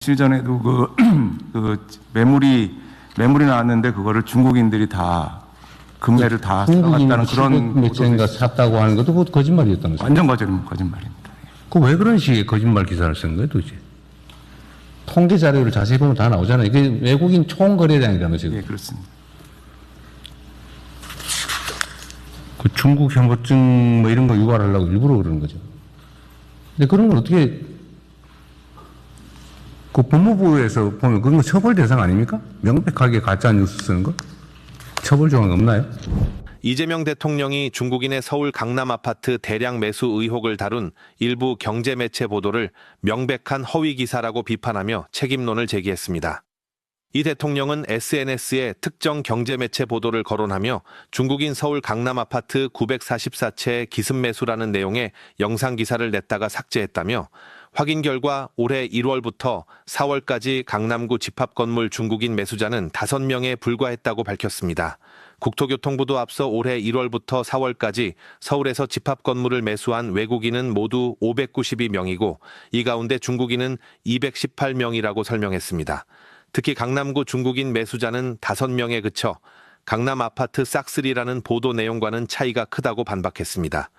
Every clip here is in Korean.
며칠 전에도 매물이 나왔는데 그거를 중국인들이 다 금매를 다 사갔다는 그런 매체인가 샀다고 하는 것도 그것도 거짓말이었다면서요? 완전 거짓말입니다. 그 왜 그런 식의 거짓말 기사를 쓴 거예요, 도대체? 통계 자료를 자세히 보면 다 나오잖아요. 이게 외국인 총거래량이라면서요? 예, 그렇습니다. 그 중국 현고증 뭐 이런 거 유발하려고 일부러 그러는 거죠. 근데 그런 걸 어떻게 그 법무부에서 보면 그건 처벌 대상 아닙니까? 명백하게 가짜 뉴스 쓰는 거? 처벌 조항 없나요? 이재명 대통령이 중국인의 서울 강남 아파트 대량 매수 의혹을 다룬 일부 경제 매체 보도를 명백한 허위 기사라고 비판하며 책임론을 제기했습니다. 이 대통령은 SNS에 특정 경제 매체 보도를 거론하며 중국인 서울 강남 아파트 944채 기습 매수라는 내용의 영상 기사를 냈다가 삭제했다며 확인 결과 올해 1월부터 4월까지 강남구 집합 건물 중국인 매수자는 5명에 불과했다고 밝혔습니다. 국토교통부도 앞서 올해 1월부터 4월까지 서울에서 집합 건물을 매수한 외국인은 모두 592명이고 이 가운데 중국인은 218명이라고 설명했습니다. 특히 강남구 중국인 매수자는 5명에 그쳐 강남 아파트 싹쓸이라는 보도 내용과는 차이가 크다고 반박했습니다.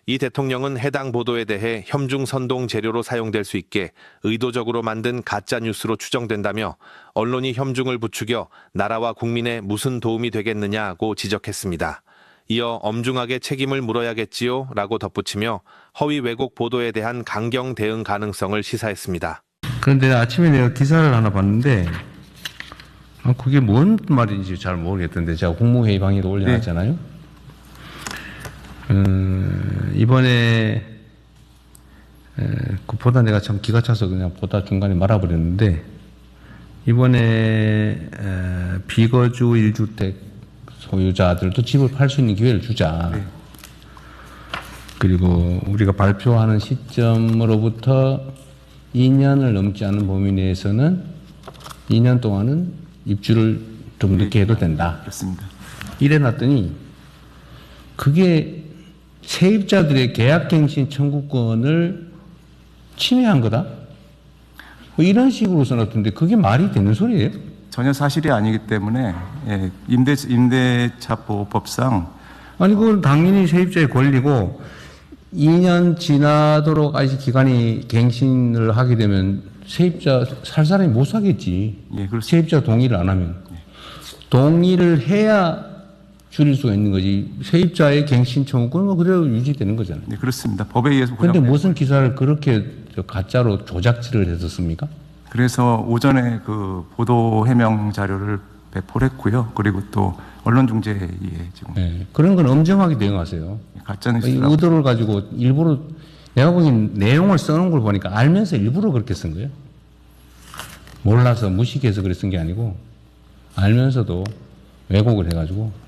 이 대통령은 해당 보도에 대해 혐중 선동 재료로 사용될 수 있게 의도적으로 만든 가짜 뉴스로 추정된다며 언론이 혐중을 부추겨 나라와 국민에 무슨 도움이 되겠느냐고 지적했습니다. 이어 엄중하게 책임을 물어야겠지요 라고 덧붙이며 허위 왜곡 보도에 대한 강경 대응 가능성을 시사했습니다. 그런데 아침에 내가 기사를 하나 봤는데 그게 뭔 말인지 잘 모르겠던데 제가 국무회의 방에도 올려놨잖아요. 이번에 보다 내가 참 기가 차서 그냥 보다 중간에 말아버렸는데 이번에 비거주 1주택 소유자들도 집을 팔 수 있는 기회를 주자. 네. 그리고 우리가 발표하는 시점으로부터 2년을 넘지 않은 범위 내에서는 2년 동안은 입주를 좀 늦게 해도 된다. 그렇습니다. 이래놨더니 그게 세입자들의 계약갱신 청구권을 침해한 거다? 뭐 이런 식으로 써놨던데 그게 말이 되는 소리예요? 전혀 사실이 아니기 때문에 예, 임대차보호법상 아니 그건 당연히 세입자의 권리고 2년 지나도록 아직 기간이 갱신을 하게 되면 세입자 살 사람이 못 사겠지. 예, 세입자 동의를 안 하면. 동의를 해야 줄일 수가 있는 거지. 세입자의 갱신 청구권은 그대로 유지되는 거잖아요. 네, 그렇습니다. 법에 의해서. 그런데 무슨 기사를 그렇게 가짜로 조작질을 했었습니까? 그래서 오전에 그 보도 해명 자료를 배포를 했고요. 그리고 또 언론중재위에 지금. 네, 그런 건 엄정하게 대응하세요. 가짜뉴스라고. 의도를 가지고 일부러 내가 보기엔 내용을 써놓은 걸 보니까 알면서 일부러 그렇게 쓴 거예요. 몰라서 무식해서 그래 쓴 게 아니고 알면서도 왜곡을 해가지고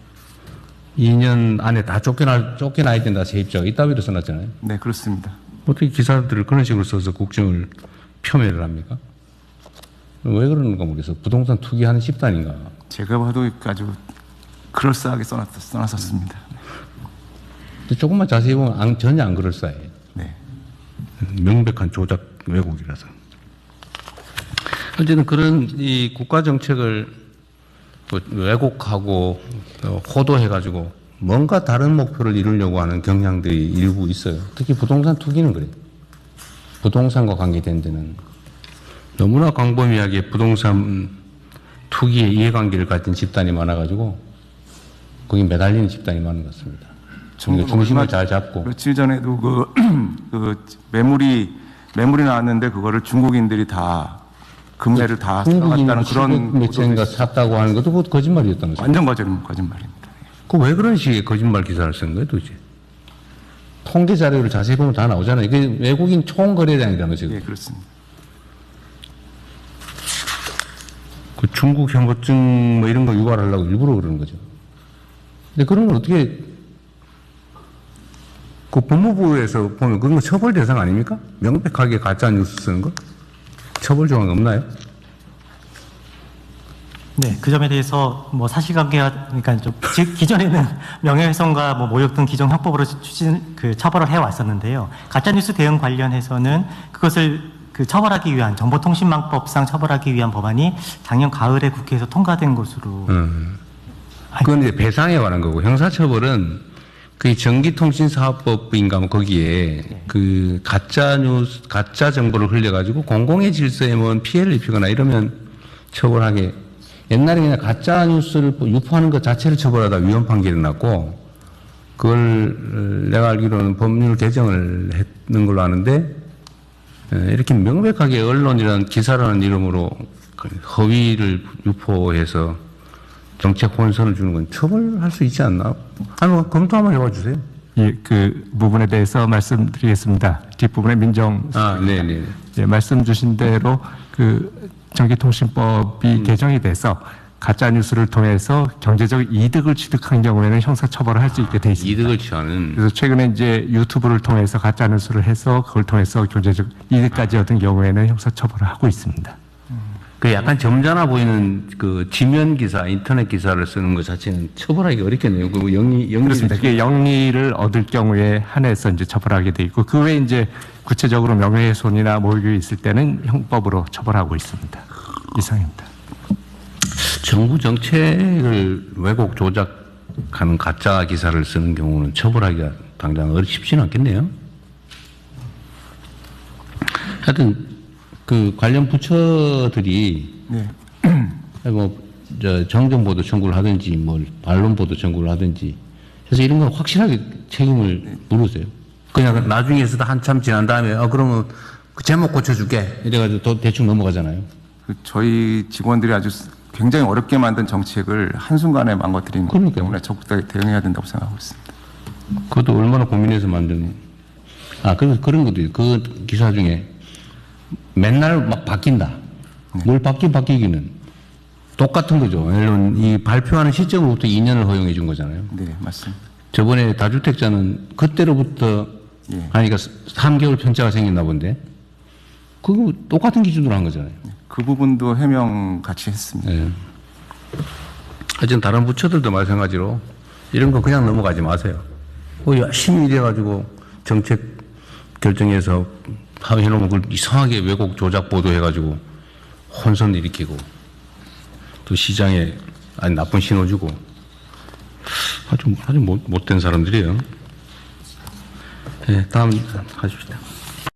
2년 안에 다 쫓겨나야 된다 세입자가 이따위로 써놨잖아요. 네, 그렇습니다. 어떻게 기사들을 그런 식으로 써서 국정을 폄훼를 합니까? 왜 그러는가 모르겠어. 부동산 투기하는 집단인가. 제가 봐도 아주 그럴싸하게 써놨었습니다. 근데 조금만 자세히 보면 전혀 안 그럴싸해. 네. 명백한 조작 왜곡이라서. 어쨌든 그런 이 국가 정책을 왜곡하고 호도해가지고 뭔가 다른 목표를 이루려고 하는 경향들이 일부 있어요. 특히 부동산 투기는 그래요. 부동산과 관계된 데는 너무나 광범위하게 부동산 투기에 이해관계를 가진 집단이 많아가지고 거기 매달리는 집단이 많은 것 같습니다. 중심을 잘 잡고. 며칠 전에도 매물이 나왔는데 그거를 중국인들이 다 금매를 다 사갔다는 그런 매체인가 샀다고 하는 것도 그것도 거짓말이었다면서요? 완전 거짓말입니다. 그 왜 그런 식의 거짓말 기사를 쓴 거예요, 도대체? 통계 자료를 자세히 보면 다 나오잖아요. 이게 외국인 총거래량이라면서요? 예, 그렇습니다. 그 중국 현고증 뭐 이런 거 유발하려고 일부러 그러는 거죠. 근데 그런 걸 어떻게 그 법무부에서 보면 그건 처벌 대상 아닙니까? 명백하게 가짜 뉴스 쓰는 거? 처벌 조항 없나요? 네, 그 점에 대해서 뭐 사실관계가 그러니까 좀 기존에는 명예훼손과 뭐 모욕 등 기존 형법으로 처벌을 해 왔었는데요. 가짜뉴스 대응 관련해서는 그것을 그 처벌하기 위한 정보통신망법상 처벌하기 위한 법안이 작년 가을에 국회에서 통과된 것으로. 그건 이제 배상에 관한 거고 형사처벌은 그 전기통신사업법인가 뭐 거기에 그 가짜 정보를 흘려가지고 공공의 질서에 뭐 피해를 입히거나 이러면 처벌하게. 옛날에 그냥 가짜 뉴스를 유포하는 것 자체를 처벌하다 위헌 판결이 났고, 그걸 내가 알기로는 법률 개정을 했는 걸로 아는데, 이렇게 명백하게 언론이라는 기사라는 이름으로 허위를 유포해서 정책 혼선을 주는 건 처벌할 수 있지 않나? 한번 검토 한번 해봐 주세요. 예, 그 부분에 대해서 말씀드리겠습니다. 뒷부분에 민정. 네네. 예, 말씀 주신 대로 그 전기통신법이 개정이 돼서 가짜 뉴스를 통해서 경제적 이득을 취득한 경우에는 형사 처벌을 할 수 있게 돼 있습니다. 이득을 취하는. 그래서 최근에 이제 유튜브를 통해서 가짜 뉴스를 해서 그걸 통해서 경제적 이득까지 얻은 경우에는 형사 처벌을 하고 있습니다. 그 약간 점잖아 보이는 그 지면 기사, 인터넷 기사를 쓰는 것 자체는 처벌하기 어렵겠네요. 그 그렇습니다. 그게 영리를 얻을 경우에 한해서 이제 처벌하게 돼 있고, 그 외에 이제 구체적으로 명예훼손이나 모욕이 있을 때는 형법으로 처벌하고 있습니다. 이상입니다. 정부 정책을 왜곡 조작하는 가짜 기사를 쓰는 경우는 처벌하기가 당장 쉽지는 않겠네요. 하여튼 그 관련 부처들이 네. 정정보도 청구를 하든지 반론보도 청구를 하든지 해서 이런 건 확실하게 책임을 물으세요. 그냥 나중에서도 한참 지난 다음에 그러면 그 제목 고쳐줄게 이래가지고 또 대충 넘어가잖아요. 저희 직원들이 아주 굉장히 어렵게 만든 정책을 한순간에 망가뜨린 거기 때문에 적극적으로 대응해야 된다고 생각하고 있습니다. 그것도 얼마나 고민해서 만든. 그런 것도 있어요. 그 기사 중에 맨날 막 바뀐다. 뭘 바뀌기는 똑같은 거죠. 물론 이 발표하는 시점으로부터 2년을 허용해 준 거잖아요. 네, 맞습니다. 저번에 다주택자는 그때로부터 하니까 3개월 편차가 생겼나 본데 그거 똑같은 기준으로 한 거잖아요. 그 부분도 해명 같이 했습니다. 네. 하여튼 다른 부처들도 마찬가지로 이런 거 그냥 넘어가지 마세요. 열심히 일해가지고 정책 결정해서 해놓으면 그걸 이상하게 왜곡 조작 보도해가지고 혼선 일으키고 또 시장에 나쁜 신호 주고 아주 못된 사람들이에요. 네, 다음 하십시다.